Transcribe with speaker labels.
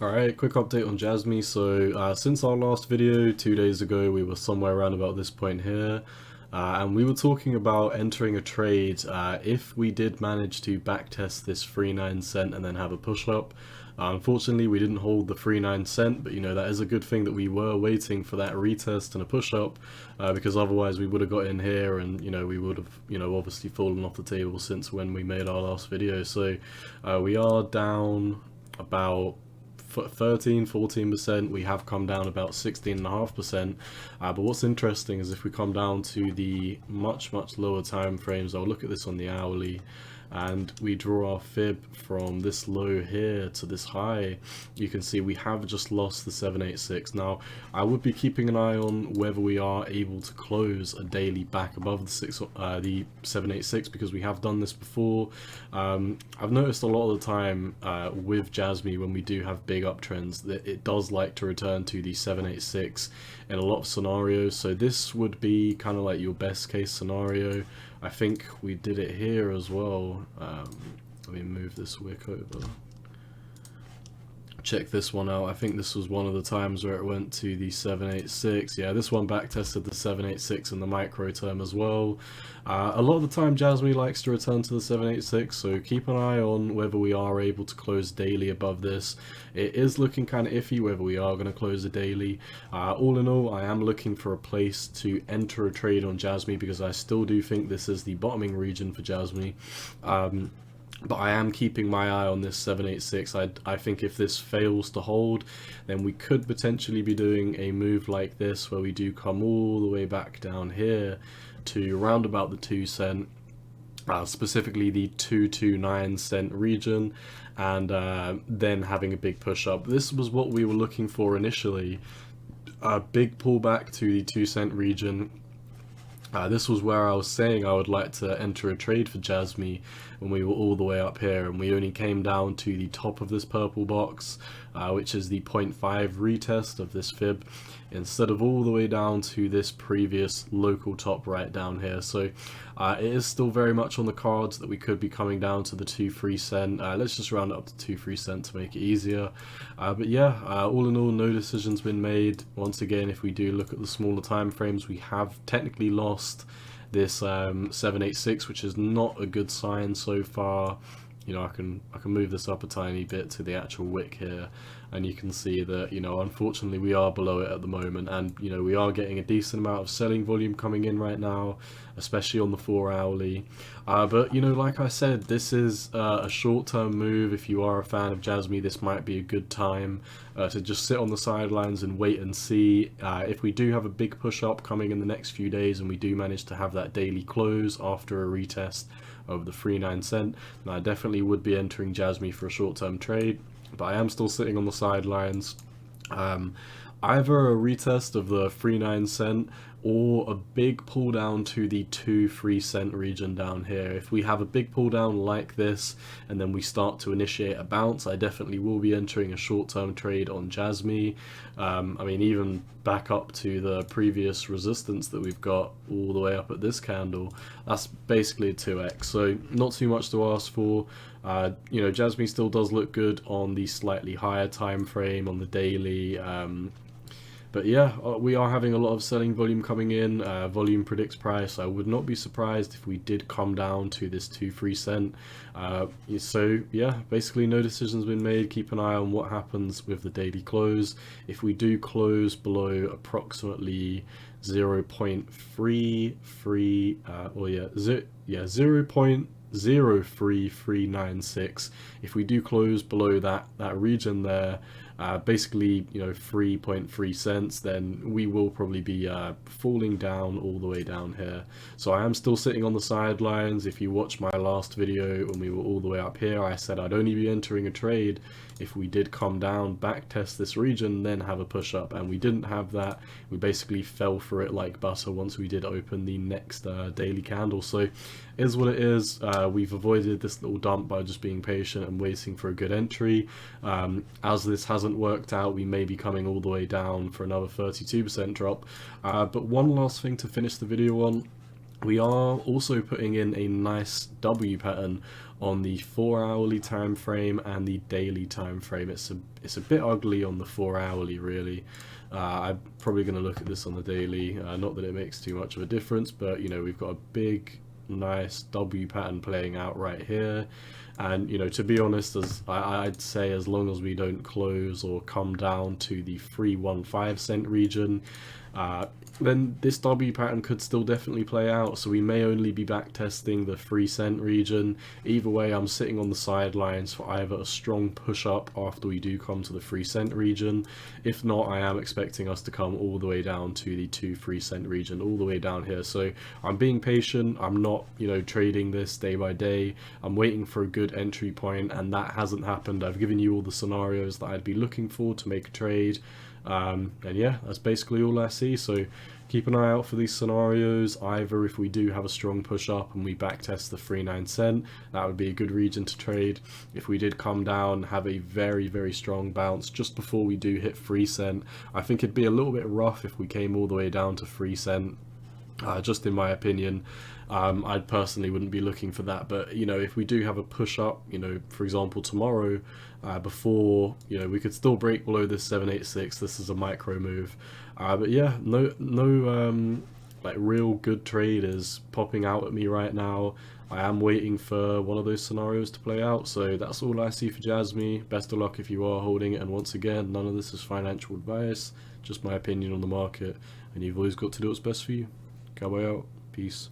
Speaker 1: Alright, quick update on Jasmy. So since our last video 2 days ago, we were somewhere around about this point here, and we were talking about entering a trade if we did manage to backtest this 39 cent and then have a push up. Unfortunately, we didn't hold the 39 cent, but that is a good thing that we were waiting for that retest and a push up, because otherwise we would have got in here and we would have obviously fallen off the table since when we made our last video. So we are down about 13-14%. We have come down about 16.5%, but what's interesting is if we come down to the much lower time frames, I'll look at this on the hourly, and we draw our fib from this low here to this high, you can see we have just lost the 786. Now I would be keeping an eye on whether we are able to close a daily back above the 786, because we have done this before. I've noticed a lot of the time with Jasmy, when we do have big uptrends, that it does like to return to the 786 in a lot of scenarios. So this would be kind of like your best case scenario. I think we did it here as well. Let me move this wick over. Check this one out. I think this was one of the times where it went to the 786. Yeah, this one back tested the 786 in the micro term as well. A lot of the time Jasmy likes to return to the 786, so keep an eye on whether we are able to close daily above this. It is looking kind of iffy whether we are going to close a daily. All in all, I am looking for a place to enter a trade on Jasmy, because I still do think this is the bottoming region for Jasmy. But I am keeping my eye on this 786. I think if this fails to hold, then we could potentially be doing a move like this, where we do come all the way back down here to around about the 2 cent, specifically the 229 cent region, and then having a big push up. This was what we were looking for initially, a big pullback to the 2 cent region. This was where I was saying I would like to enter a trade for Jasmy when we were all the way up here, and we only came down to the top of this purple box, which is the 0.5 retest of this fib, instead of all the way down to this previous local top right down here. So it is still very much on the cards that we could be coming down to the 2-3 cent. Let's just round it up to 2-3 cent to make it easier. But yeah, all in all, no decision's been made. Once again, if we do look at the smaller time frames, we have technically lost this 786, which is not a good sign so far. I can move this up a tiny bit to the actual wick here, and you can see that unfortunately we are below it at the moment, and we are getting a decent amount of selling volume coming in right now, especially on the 4 hourly. But like I said, this is a short-term move. If you are a fan of Jasmy, this might be a good time to just sit on the sidelines and wait and see. If we do have a big push up coming in the next few days, and we do manage to have that daily close after a retest of the 39 cent, then I definitely would be entering Jasmy for a short-term trade. But I am still sitting on the sidelines. Either a retest of the 39 cent or a big pull down to the 2-3 cent region down here. If we have a big pull down like this and then we start to initiate a bounce, I definitely will be entering a short-term trade on Jasmy. I mean, even back up to the previous resistance that we've got all the way up at this candle, that's basically a 2x, so not too much to ask for. Jasmy still does look good on the slightly higher time frame on the daily. But yeah, we are having a lot of selling volume coming in. Volume predicts price. I would not be surprised if we did come down to this 2-3 cent. So yeah, basically no decision's been made. Keep an eye on what happens with the daily close. If we do close below approximately 0.33 0.03396, if we do close below that region there, basically 3.3 cents, then we will probably be falling down all the way down here. So I am still sitting on the sidelines. If you watch my last video when we were all the way up here, I said I'd only be entering a trade if we did come down, back test this region, then have a push up, and we didn't have that. We basically fell for it like butter once we did open the next daily candle. So it is what it is. We've avoided this little dump by just being patient and waiting for a good entry. As this hasn't worked out, we may be coming all the way down for another 32% drop. But one last thing to finish the video on. We are also putting in a nice W pattern on the 4 hourly time frame and the daily time frame. It's a bit ugly on the 4 hourly, really. I'm probably going to look at this on the daily. Not that it makes too much of a difference, but you know, we've got a big, nice W pattern playing out right here. And you know, to be honest, as I'd say, as long as we don't close or come down to the 315 cent region, then this W pattern could still definitely play out. So we may only be back testing the 3 cent region. Either way, I'm sitting on the sidelines for either a strong push up after we do come to the 3 cent region. If not, I am expecting us to come all the way down to the 2 3 cent region, all the way down here. So I'm being patient. I'm not, you know, trading this day by day. I'm waiting for a good entry point, and that hasn't happened. I've given you all the scenarios that I'd be looking for to make a trade. And yeah, that's basically all I see. So keep an eye out for these scenarios. Either if we do have a strong push up and we backtest the 3 9 cent, that would be a good region to trade. If we did come down, have a very, very strong bounce just before we do hit 3 cent, I think it'd be a little bit rough if we came all the way down to 3 cent. Just in my opinion, I personally wouldn't be looking for that. But you know, if we do have a push up, you know, for example tomorrow, before, you know, we could still break below this 786. This is a micro move, but yeah, no like real good trade is popping out at me right now. I am waiting for one of those scenarios to play out. So that's all I see for Jasmy. Best of luck if you are holding it, and once again, none of this is financial advice, just my opinion on the market, and you've always got to do what's best for you. Cowboy out. Peace.